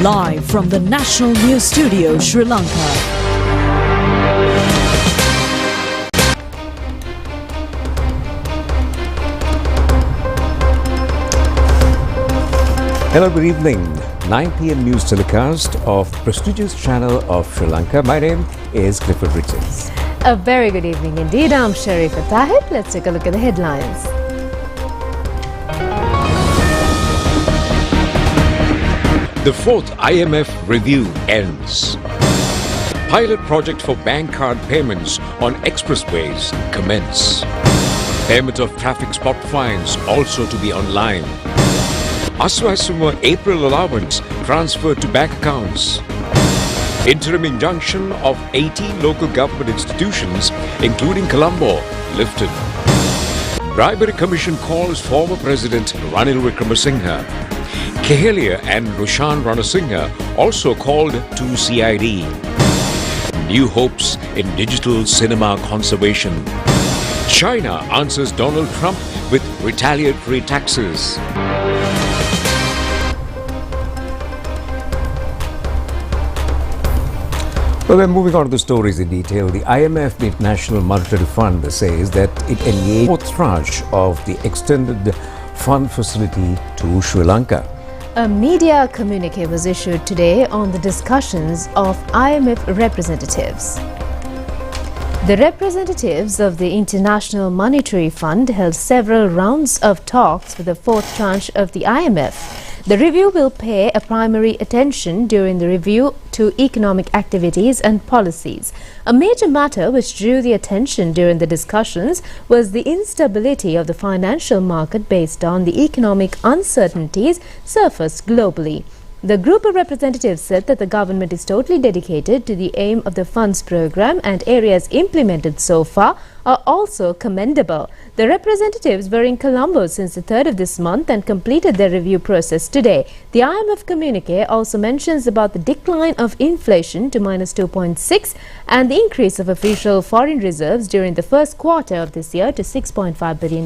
Live from the National News Studio, Sri Lanka. Hello, good evening. 9 p.m. news telecast of prestigious channel of Sri Lanka. My name is Clifford Richards. A very good evening indeed. I'm Sharifah Tahir. Let's take a look at the headlines. The fourth IMF review ends. Pilot project for bank card payments on expressways commence. Payment of traffic spot fines also to be online. Aswasuma April allowance transferred to bank accounts. Interim injunction of 18 local government institutions, including Colombo, lifted. Bribery Commission calls former President Ranil Wickremesinghe. Kehelia and Roshan Ranasinghe also called to CID. New hopes in digital cinema conservation. China answers Donald Trump with retaliatory taxes. Well, then moving on to the stories in detail, the IMF, the International Monetary Fund, says that it engaged fourth tranche of the extended fund facility to Sri Lanka. A media communique was issued today on the discussions of IMF representatives. The representatives of the International Monetary Fund held several rounds of talks with the fourth tranche of the IMF. The review will pay a primary attention during the review to economic activities and policies. A major matter which drew the attention during the discussions was the instability of the financial market based on the economic uncertainties surfaced globally. The group of representatives said that the government is totally dedicated to the aim of the funds program and areas implemented so far are also commendable. The representatives were in Colombo since the 3rd of this month and completed their review process today. The IMF communique also mentions about the decline of inflation to -2.6 and the increase of official foreign reserves during the first quarter of this year to $6.5 billion.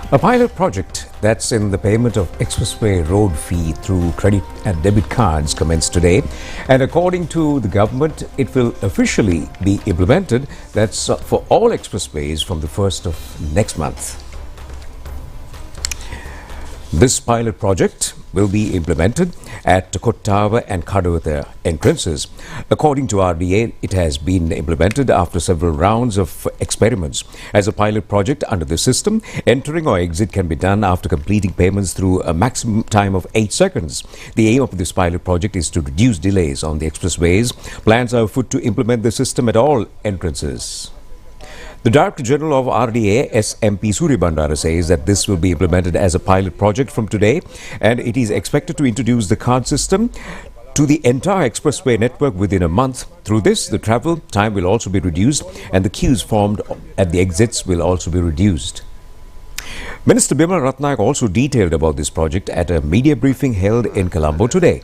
A pilot project that's in the payment of expressway road fee through credit and debit cards commenced today, and according to the government, it will officially be implemented. That's for all expressways from the 1st of next month. This pilot project will be implemented at Kottawa and Kadawatha entrances. According to RDA, it has been implemented after several rounds of experiments. As a pilot project under the system, entering or exit can be done after completing payments through a maximum time of 8 seconds. The aim of this pilot project is to reduce delays on the expressways. Plans are afoot to implement the system at all entrances. The Director General of RDA, SMP Suribandara, says that this will be implemented as a pilot project from today, and it is expected to introduce the card system to the entire expressway network within a month. Through this, the travel time will also be reduced and the queues formed at the exits will also be reduced. Minister Bimala Ratnayak also detailed about this project at a media briefing held in Colombo today.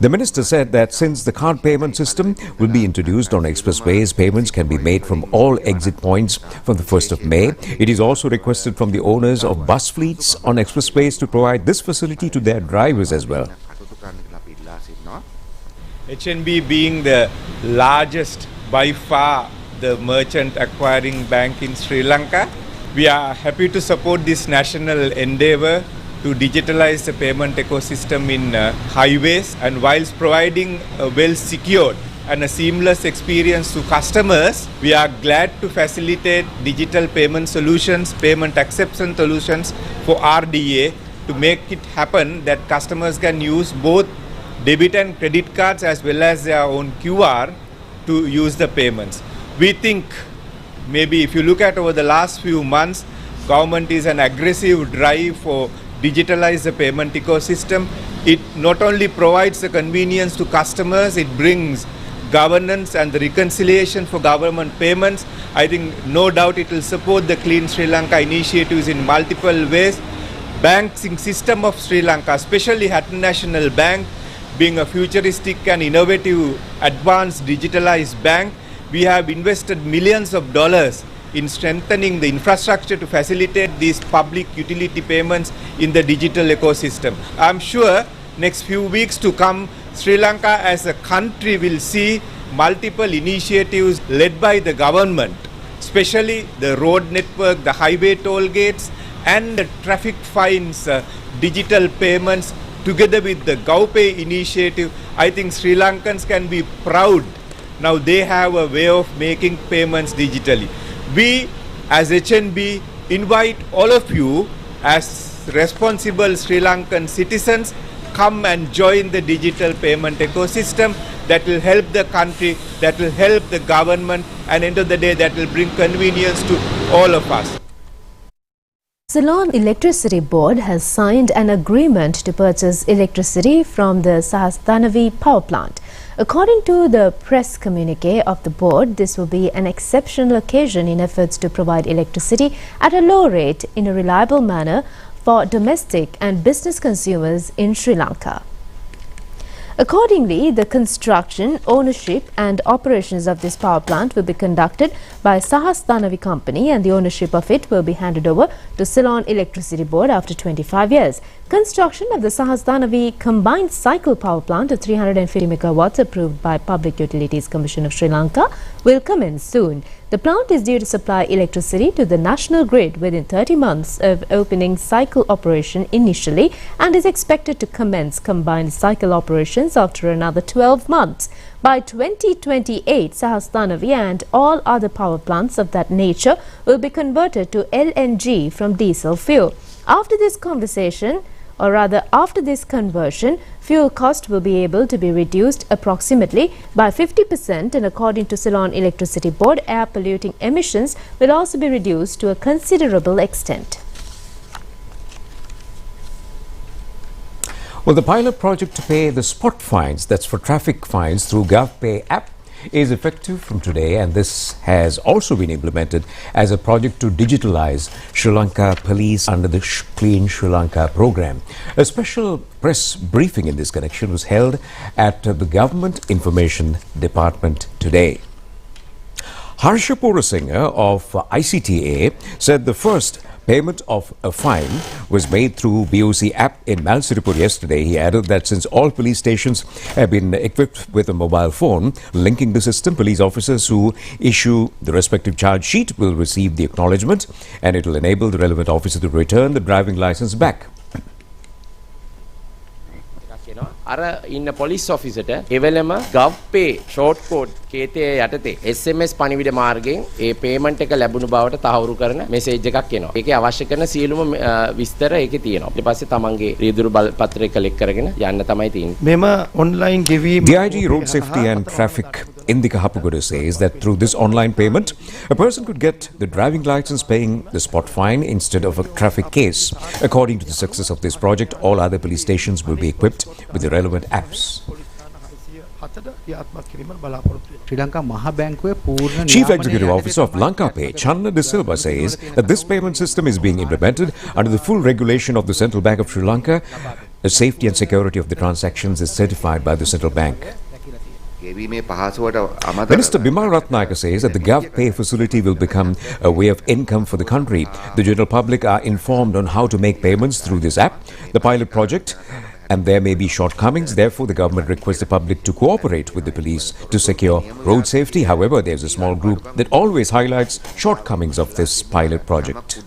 The minister said that since the card payment system will be introduced on expressways, payments can be made from all exit points from the 1st of May. It is also requested from the owners of bus fleets on expressways to provide this facility to their drivers as well. HNB being the largest, by far, the merchant acquiring bank in Sri Lanka, we are happy to support this national endeavor to digitalize the payment ecosystem in highways, and whilst providing a well secured and a seamless experience to customers, we are glad to facilitate digital payment solutions, payment acceptance solutions for RDA to make it happen that customers can use both debit and credit cards as well as their own QR to use the payments. We think maybe if you look at over the last few months, government is an aggressive drive for digitalize the payment ecosystem. It not only provides the convenience to customers, it brings governance and the reconciliation for government payments. I think no doubt it will support the Clean Sri Lanka initiatives in multiple ways. Banking system of Sri Lanka, especially Hatton National Bank, being a futuristic and innovative, advanced digitalized bank, we have invested millions of dollars in strengthening the infrastructure to facilitate these public utility payments in the digital ecosystem. I'm sure next few weeks to come, Sri Lanka as a country will see multiple initiatives led by the government, especially the road network, the highway toll gates and the traffic fines, digital payments together with the GovPay initiative. I think Sri Lankans can be proud. Now they have a way of making payments digitally. We as HNB invite all of you as responsible Sri Lankan citizens, come and join the digital payment ecosystem that will help the country, that will help the government, and end of the day that will bring convenience to all of us. Ceylon Electricity Board has signed an agreement to purchase electricity from the Sahasthanavi power plant. According to the press communique of the board, this will be an exceptional occasion in efforts to provide electricity at a low rate in a reliable manner for domestic and business consumers in Sri Lanka. Accordingly, the construction, ownership and operations of this power plant will be conducted by Sahasthanavi Company, and the ownership of it will be handed over to Ceylon Electricity Board after 25 years. Construction of the Sahasthanavi combined cycle power plant of 350 megawatts approved by Public Utilities Commission of Sri Lanka will commence soon. The plant is due to supply electricity to the national grid within 30 months of opening cycle operation initially, and is expected to commence combined cycle operations after another 12 months. By 2028, Sahasthanavi and all other power plants of that nature will be converted to LNG from diesel fuel. After this conversation, or rather after this conversion, fuel cost will be able to be reduced approximately by 50%, and according to Ceylon Electricity Board, air polluting emissions will also be reduced to a considerable extent. Well, the pilot project to pay the spot fines, that's for traffic fines, through GovPay app is effective from today, and this has also been implemented as a project to digitalize Sri Lanka police under the Clean Sri Lanka program. A special press briefing in this connection was held at the Government Information Department today. Harsha Porasinghe of ICTA said the first payment of a fine was made through BOC app in Malsiripur yesterday. He added that since all police stations have been equipped with a mobile phone linking the system, police officers who issue the respective charge sheet will receive the acknowledgement, and it will enable the relevant officer to return the driving license back. අර ඉන්න police ඔෆිසර්ට එවෙලම GovPay short code කේතයේ යටතේ SMS පණිවිඩ මාර්ගයෙන් ඒ payment එක ලැබුණු බවට තහවුරු කරන message එකක් එනවා. ඒකේ අවශ්‍ය කරන සියලුම විස්තර ඒකේ තියෙනවා. ඊට පස්සේ තමන්ගේ රියදුරු පත්‍රය කලෙක්ට් කරගෙන යන්න තමයි තියෙන්නේ. මෙම ඔන්ලයින් ගෙවීම The IG Road Safety and Traffic Indika Hapugoda says that through this online payment, a person could get the driving license paying the spot fine instead of a traffic case. According to the success of this project, all other police stations will be equipped with the relevant apps. Chief Executive Officer of Lanka Pay, Channa De Silva, says that this payment system is being implemented under the full regulation of the Central Bank of Sri Lanka. The safety and security of the transactions is certified by the Central Bank. Minister Bimal Ratnayaka says that the GovPay facility will become a way of income for the country. The general public are informed on how to make payments through this app. The pilot project, and there may be shortcomings. Therefore, the government requests the public to cooperate with the police to secure road safety. However, there's a small group that always highlights shortcomings of this pilot project.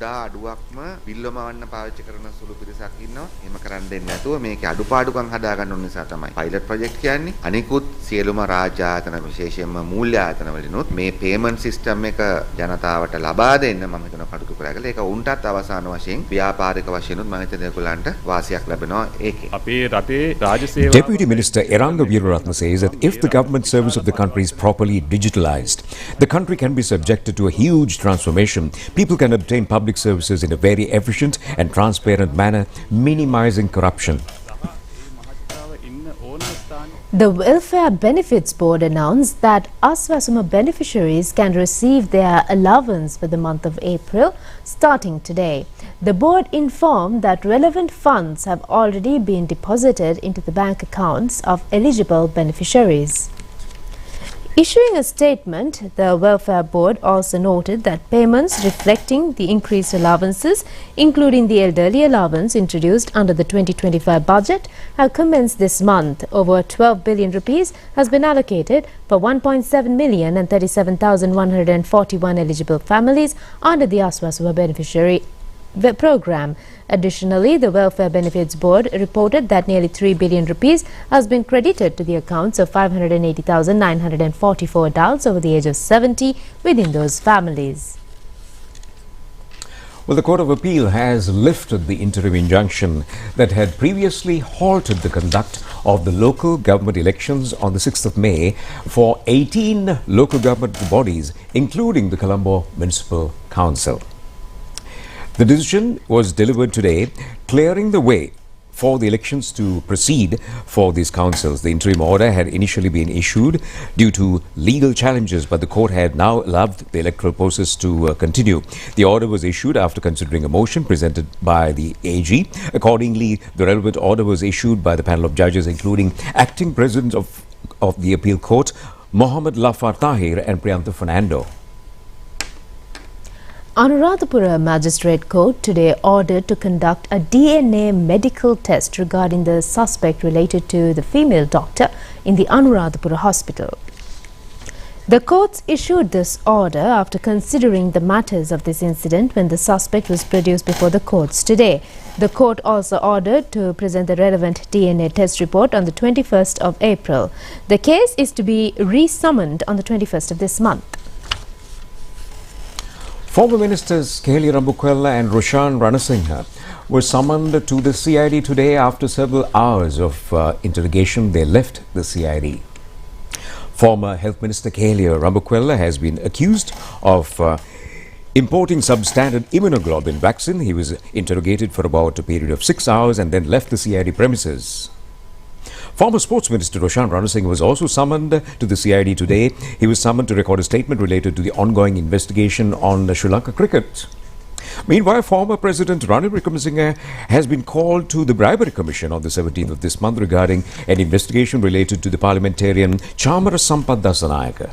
Pilot project කියන්නේ අනිකුත් සියලුම රාජ්‍ය ආයතන විශේෂයෙන්ම මූල්‍ය ආයතන වලිනුත් මේ payment system එක ජනතාවට ලබා දෙන්න මම හිතන කටයුතු කරගල ඒක උන්ටත් අවසාන වශයෙන් ව්‍යාපාරික වශයෙන්ුත් මම හිතන ඒගොල්ලන්ට වාසියක් ලැබෙනවා ඒකේ. Deputy Minister Eranga Veeraratna says that if the government service of the country is properly digitalized, the country can be subjected to a huge transformation. People can obtain public services in a very efficient and transparent manner, minimizing corruption. The Welfare Benefits Board announced that Aswasuma beneficiaries can receive their allowance for the month of April starting today. The board informed that relevant funds have already been deposited into the bank accounts of eligible beneficiaries. Issuing a statement, the Welfare Board also noted that payments reflecting the increased allowances, including the elderly allowance introduced under the 2025 budget, have commenced this month. Over 12 billion rupees has been allocated for 1.7 million and 37,141 eligible families under the Aswaswa beneficiary program. Additionally, the Welfare Benefits Board reported that nearly 3 billion rupees has been credited to the accounts of 580,944 adults over the age of 70 within those families. Well, the Court of Appeal has lifted the interim injunction that had previously halted the conduct of the local government elections on the 6th of May for 18 local government bodies, including the Colombo Municipal Council. The decision was delivered today, clearing the way for the elections to proceed for these councils. The interim order had initially been issued due to legal challenges, but the court had now allowed the electoral process to continue. The order was issued after considering a motion presented by the AG. Accordingly, the relevant order was issued by the panel of judges, including acting president of the appeal court, Mohammed Lafar Tahir and Priyanka Fernando. Anuradhapura Magistrate Court today ordered to conduct a DNA medical test regarding the suspect related to the female doctor in the Anuradhapura hospital. The courts issued this order after considering the matters of this incident when the suspect was produced before the courts today. The court also ordered to present the relevant DNA test report on the 21st of April. The case is to be re-summoned on the 21st of this month. Former Ministers Kelly Rambukwella and Roshan Ranasinghe were summoned to the CID today after several hours of interrogation. They left the CID. Former Health Minister Kelly Rambukwella has been accused of importing substandard immunoglobulin vaccine. He was interrogated for about a period of 6 hours and then left the CID premises. Former Sports Minister Roshan Ranasinghe was also summoned to the CID today. He was summoned to record a statement related to the ongoing investigation on Sri Lanka cricket. Meanwhile, former President Ranil Wickremesinghe has been called to the Bribery Commission on the 17th of this month regarding an investigation related to the parliamentarian Chamara Sampath Dasanayake.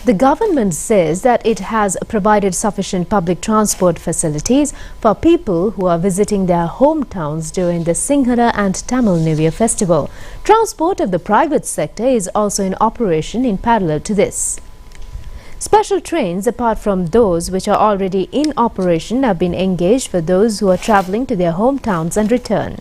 The government says that it has provided sufficient public transport facilities for people who are visiting their hometowns during the Sinhara and Tamil New Year festival. Transport of the private sector is also in operation in parallel to this. Special trains, apart from those which are already in operation, have been engaged for those who are travelling to their hometowns and return.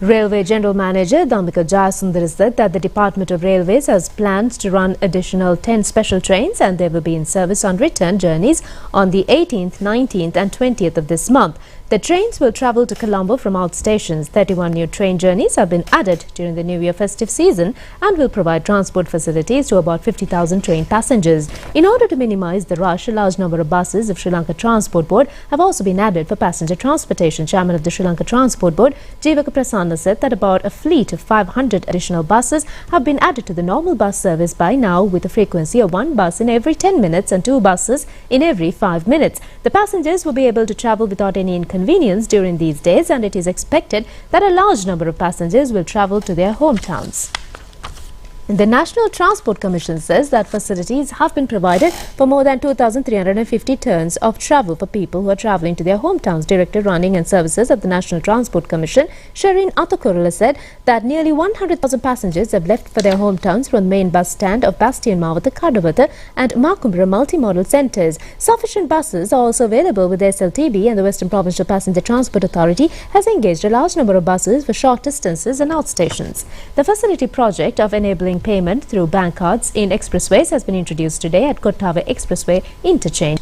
Railway General Manager Dhammika Jayasundara said that the Department of Railways has plans to run additional 10 special trains and they will be in service on return journeys on the 18th, 19th and 20th of this month. The trains will travel to Colombo from out stations. 31 new train journeys have been added during the New Year festive season and will provide transport facilities to about 50,000 train passengers. In order to minimize the rush, a large number of buses of Sri Lanka Transport Board have also been added for passenger transportation. Chairman of the Sri Lanka Transport Board, Jeevaka Prasanna, said that about a fleet of 500 additional buses have been added to the normal bus service by now, with a frequency of 1 bus in every 10 minutes and 2 buses in every 5 minutes. The passengers will be able to travel without any inconvenience during these days, and it is expected that a large number of passengers will travel to their hometowns. The National Transport Commission says that facilities have been provided for more than 2,350 turns of travel for people who are travelling to their hometowns. Director Running and Services of the National Transport Commission, Shereen Athukurula, said that nearly 100,000 passengers have left for their hometowns from the main bus stand of Bastion Mawatha, Kadawatha and Makumbra multimodal centres. Sufficient buses are also available with the SLTB, and the Western Provincial Passenger Transport Authority has engaged a large number of buses for short distances and outstations. The facility project of enabling payment through bank cards in expressways has been introduced today at Kottawa Expressway Interchange.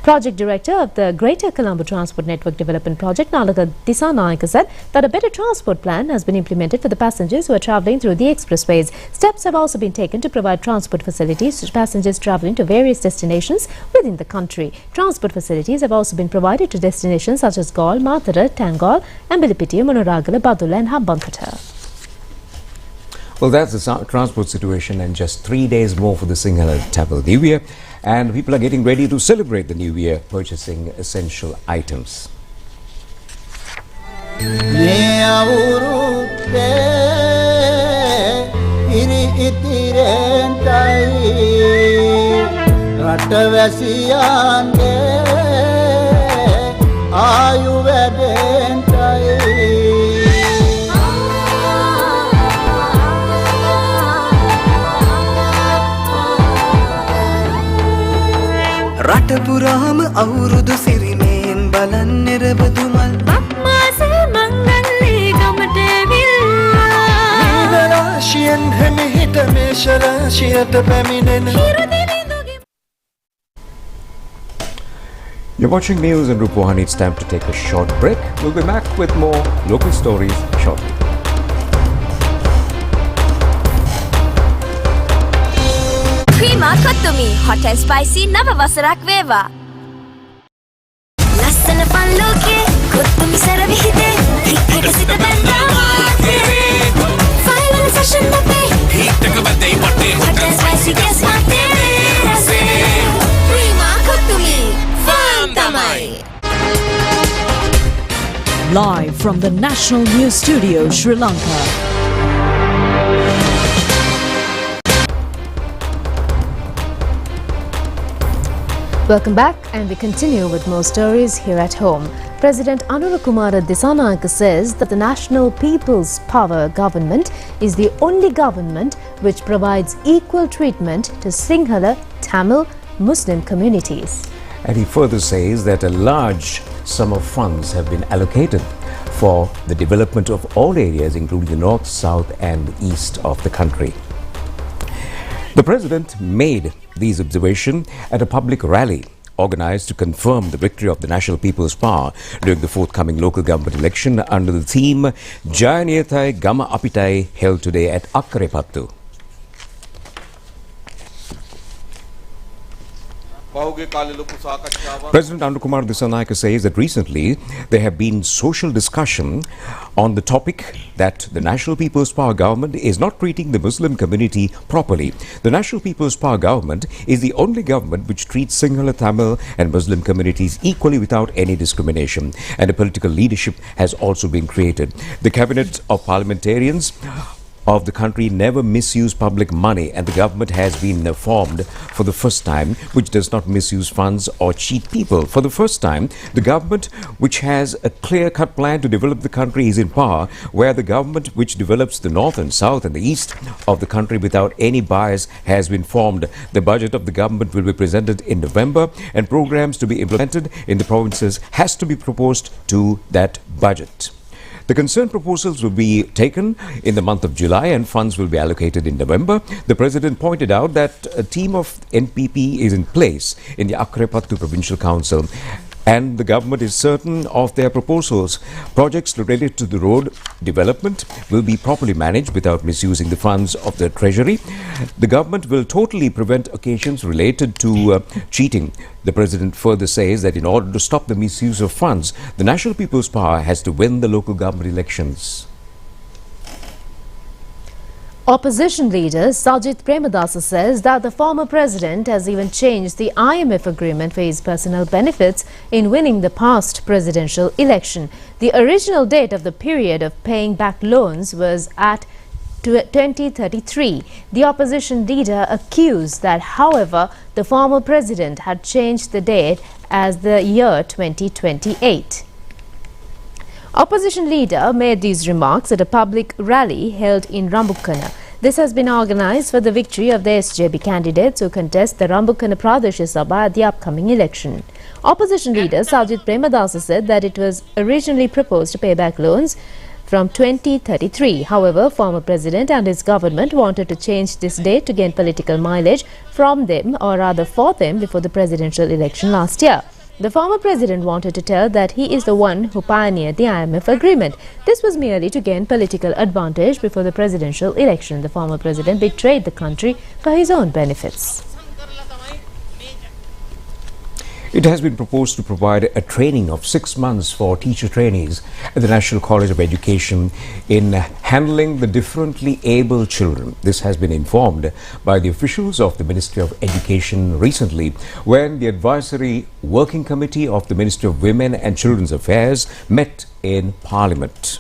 Project Director of the Greater Colombo Transport Network Development Project, Nalaka Disanayake, said that a better transport plan has been implemented for the passengers who are travelling through the expressways. Steps have also been taken to provide transport facilities to passengers travelling to various destinations within the country. Transport facilities have also been provided to destinations such as Galle, Mathura, Tangol, Ambilipitiya, Monoragala, Badula and Habankata. Well, that's the transport situation, and just 3 days more for the Sinhala Tamil New Year, and people are getting ready to celebrate the New Year, purchasing essential items. iri itire රටවැසියන්ගේ ආයු වැඩෙන්ටයි රට පුරාම අවුරුදු සිරිමයෙන් බලන් නිරබදුමල් බක්මාසේ මංගල්ලේ ගමට ඇවිල්ලා රාශියෙන් හැමිහිට මේෂ රාශියට පැමිණෙන You're watching news in Rupavahini. It's time to take a short break. We'll be back with more local stories shortly. Creama Kottumi, hot and spicy, nava wasarak veva. Lassana panloke, Kottumi saravihide, hikka sita banda. Final fashion nape, hikka badai patte, hot and spicy guess mate. Creama Kottumi, fun tamai. Live from the National News Studio, Sri Lanka. Welcome back, and we continue with more stories here at home. President Anurukumara Dissanayake says that the National People's Power government is the only government which provides equal treatment to Sinhala, Tamil, Muslim communities. And he further says that a large sum of funds have been allocated for the development of all areas, including the north, south and the east of the country. The President made these observations at a public rally organized to confirm the victory of the National People's Power during the forthcoming local government election under the theme Jayaniyathai Gama Apitai, held today at Akkarepattu. President Anurukumara Dissanayake says that recently there have been social discussion on the topic that the National People's Power government is not treating the Muslim community properly. The National People's Power government is the only government which treats Sinhala, Tamil and Muslim communities equally without any discrimination, and a political leadership has also been created. The cabinet of parliamentarians of the country never misuse public money, and the government has been formed for the first time, which does not misuse funds or cheat people. For the first time, the government which has a clear-cut plan to develop the country is in power, where the government which develops the north and south and the east of the country without any bias has been formed. The budget of the government will be presented in November, and programs to be implemented in the provinces has to be proposed to that budget. The concerned proposals will be taken in the month of July and funds will be allocated in November. The President pointed out that a team of NPP is in place in the Akkarepattu Provincial Council, and the government is certain of their proposals. Projects related to the road development will be properly managed without misusing the funds of the treasury. The government will totally prevent occasions related to cheating. The President further says that in order to stop the misuse of funds, the National People's Power has to win the local government elections. Opposition leader Sajith Premadasa says that the former president has even changed the IMF agreement for his personal benefits in winning the past presidential election. The original date of the period of paying back loans was at 2033. The opposition leader accused that, however, the former president had changed the date as the year 2028. Opposition leader made these remarks at a public rally held in Rambukkana. This has been organized for the victory of the SJB candidates who contest the Rambukkana Pradesh Sabha at the upcoming election. Opposition leader Sajith Premadasa said that it was originally proposed to pay back loans from 2033. However, former president and his government wanted to change this date to gain political mileage from them, or rather for them, before the presidential election last year. The former president wanted to tell that he is the one who pioneered the IMF agreement. This was merely to gain political advantage before the presidential election. The former president betrayed the country for his own benefits. It has been proposed to provide a training of 6 months for teacher trainees at the National College of Education in handling the differently able children. This has been informed by the officials of the Ministry of Education recently when the Advisory Working Committee of the Ministry of Women and Children's Affairs met in Parliament.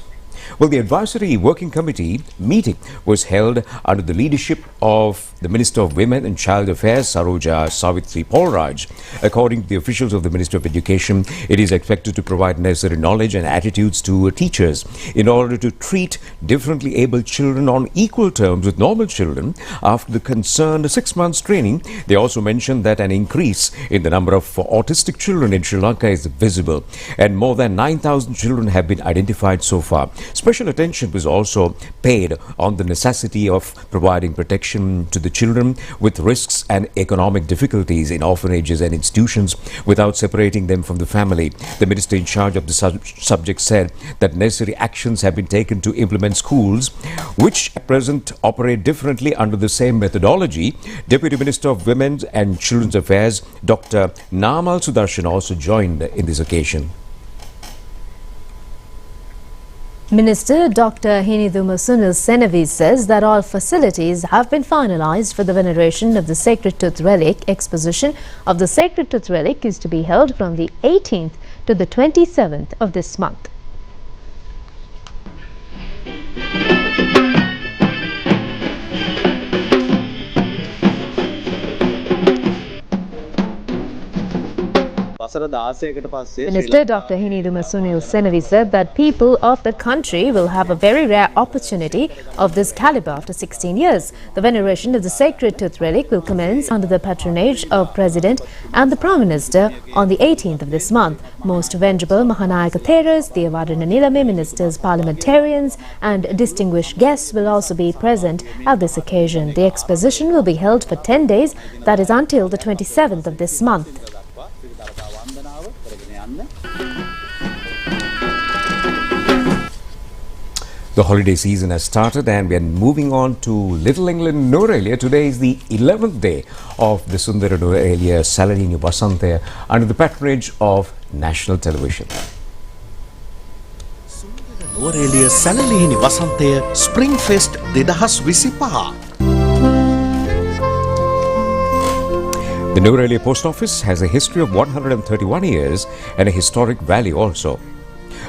Well, the advisory working committee meeting was held under the leadership of the Minister of Women and Child Affairs, Saroja Savitri Polraj. According to the officials of the Ministry of Education, it is expected to provide necessary knowledge and attitudes to teachers in order to treat differently abled children on equal terms with normal children after the concerned 6 months training. They also mentioned that an increase in the number of autistic children in Sri Lanka is visible, and more than 9,000 children have been identified so far. Special attention was also paid on the necessity of providing protection to the children with risks and economic difficulties in orphanages and institutions without separating them from the family. The minister in charge of the subject said that necessary actions have been taken to implement schools which at present operate differently under the same methodology. Deputy Minister of Women's and Children's Affairs, Dr. Namal Sudarshan, also joined in this occasion. Minister Dr. Hiniduma Sunil Senavi says that all facilities have been finalized for the veneration of the Sacred Tooth Relic. Exposition of the Sacred Tooth Relic is to be held from the 18th to the 27th of this month. Minister Dr. Hiniduma Sunil Senavi said that people of the country will have a very rare opportunity of this caliber after 16 years. The veneration of the Sacred Tooth Relic will commence under the patronage of President and the Prime Minister on the 18th of this month. Most Venerable Mahanayaka Theras, Devadana Nilame, ministers, parliamentarians and distinguished guests will also be present at this occasion. The exposition will be held for 10 days, that is until the 27th of this month. The holiday season has started and we are moving on to Little England Norelia. Today is the 11th day of the Sundara Norelia Salanini Vasantaya under the patronage of National Television. Norelia Salanini Vasantaya Spring Fest 2025. The Norelia Post Office has a history of 131 years and a historic value also.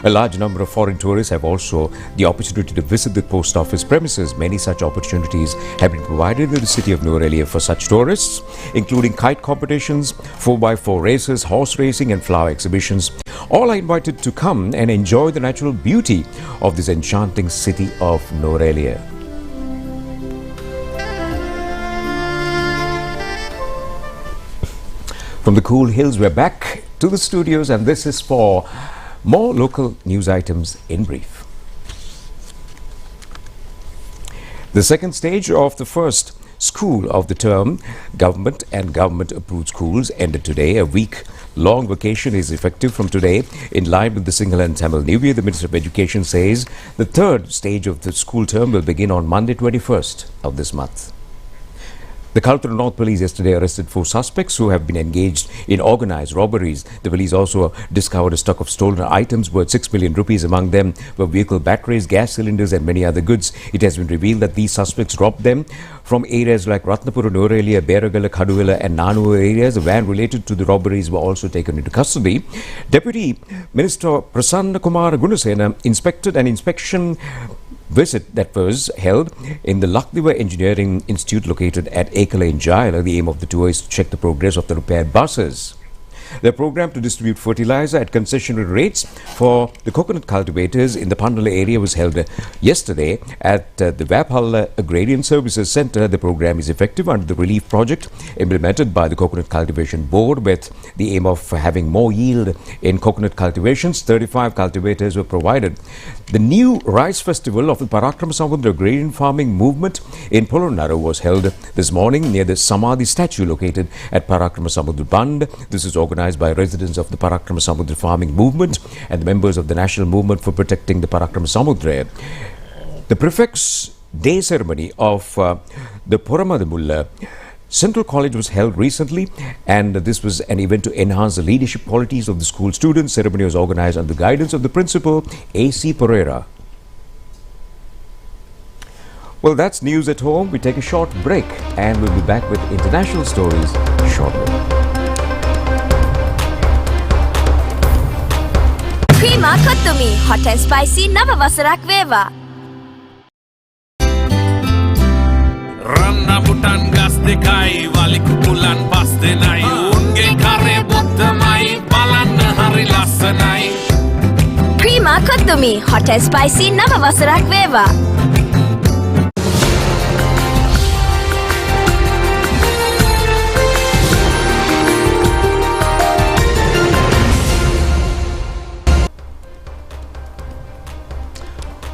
A large number of foreign tourists have also the opportunity to visit the post office premises. Many such opportunities have been provided in the city of Norelia for such tourists, including kite competitions, 4x4 races, horse racing and flower exhibitions. All are invited to come and enjoy the natural beauty of this enchanting city of Norelia. From the cool hills, we're back to the studios, and this is for more local news items in brief. The second stage of the first school of the term, government and government-approved schools, ended today. A week-long vacation is effective from today in line with the Sinhala and Tamil New Year. The Minister of Education says the third stage of the school term will begin on Monday 21st of this month. The Kalutara North Police yesterday arrested 4 suspects who have been engaged in organised robberies. The police also discovered a stock of stolen items worth 6 million rupees. Among them were vehicle batteries, gas cylinders and many other goods. It has been revealed that these suspects robbed them from areas like Ratnapura, Norelia, Beragala, Kaduvela and Nanuwa areas. A van related to the robberies were also taken into custody. Deputy Minister Prasanna Kumar Gunasena inspected an inspection visit that was held in the Lakdiva Engineering Institute located at Ekala in Jayala. The aim of the tour is to check the progress of the repaired buses. The program to distribute fertilizer at concessionary rates for the coconut cultivators in the Pandala area was held yesterday at the Vapalla Agrarian Services Centre. The program is effective under the relief project implemented by the Coconut Cultivation Board with the aim of having more yield in coconut cultivations. 35 cultivators were provided. The new rice festival of the Parakrama Samudra Agrarian Farming Movement in Polonnaru was held this morning near the Samadhi statue located at Parakrama Samudra Band. This is organized by residents of the Parakrama Samudra Farming Movement and the members of the National Movement for Protecting the Parakrama Samudra. The Prefect's Day ceremony of the Poramadamulla Central College was held recently, and this was an event to enhance the leadership qualities of the school students. Ceremony was organized under the guidance of the principal, A.C. Pereira. Well, that's news at home. We take a short break and we'll be back with international stories shortly. Prima Kottumi hot and spicy නව වසරක් වේවා. Ranna butan gas dekai waliku pulan pas denai unge kare bottamai balanna hari lassanai. Prima Kottumi hot and spicy නව වසරක් වේවා.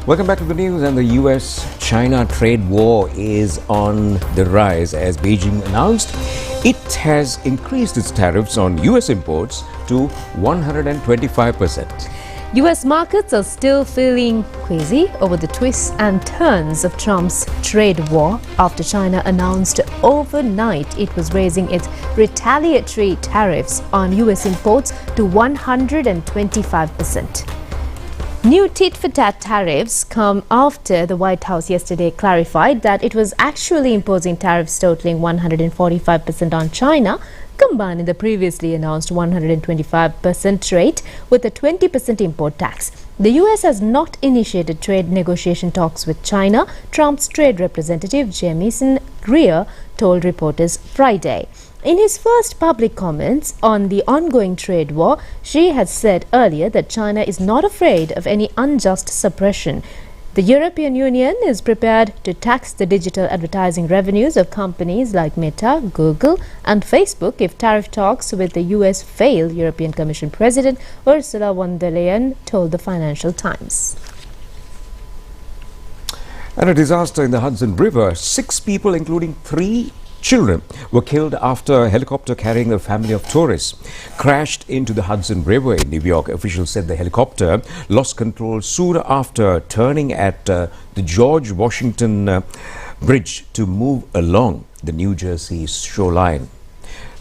Welcome back to the news. And the US-China trade war is on the rise as Beijing announced it has increased its tariffs on US imports to 125%. US markets are still feeling queasy over the twists and turns of Trump's trade war after China announced overnight it was raising its retaliatory tariffs on US imports to 125%. New tit-for-tat tariffs come after the White House yesterday clarified that it was actually imposing tariffs totaling 145% on China, combining the previously announced 125% rate with a 20% import tax. The US has not initiated trade negotiation talks with China, Trump's trade representative Jamieson Greer told reporters Friday. In his first public comments on the ongoing trade war, Xi had said earlier that China is not afraid of any unjust suppression. The European Union is prepared to tax the digital advertising revenues of companies like Meta, Google and Facebook if tariff talks with the US fail, European Commission President Ursula von der Leyen told the Financial Times. And a disaster in the Hudson River. 6 people, including 3 children, were killed after a helicopter carrying a family of tourists crashed into the Hudson River in New York. Officials said the helicopter lost control soon after turning at the George Washington Bridge to move along the New Jersey shoreline.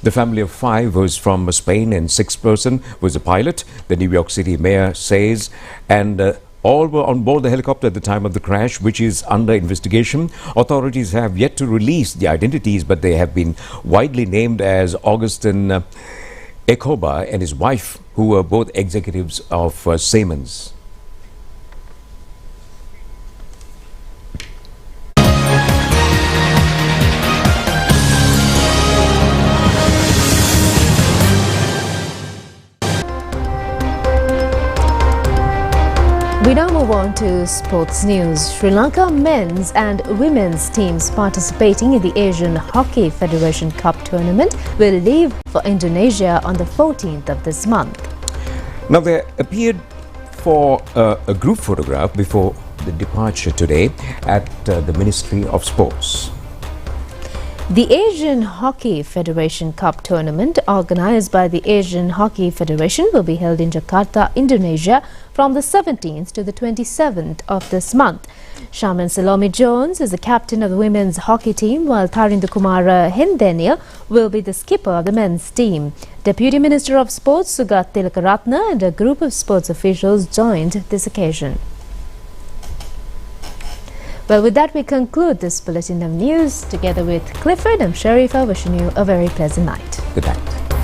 The family of 5 was from Spain and 6th person was a pilot, the New York City mayor says, and all were on board the helicopter at the time of the crash, which is under investigation. Authorities have yet to release the identities, but they have been widely named as Augustin Ekoba and his wife, who were both executives of Siemens. We now move on to sports news. Sri Lanka men's and women's teams participating in the Asian Hockey Federation Cup tournament will leave for Indonesia on the 14th of this month. Now, they appeared for a group photograph before the departure today at the Ministry of Sports. The Asian Hockey Federation Cup tournament, organized by the Asian Hockey Federation, will be held in Jakarta, Indonesia from the 17th to the 27th of this month. Shaman Salome Jones is the captain of the women's hockey team, while Tarindukumara Hendenia will be the skipper of the men's team. Deputy Minister of Sports Sugat Tilakaratna and a group of sports officials joined this occasion. Well, with that, we conclude this bulletin of news. Together with Clifford, I'm Sharifa, wishing you a very pleasant night. Good night.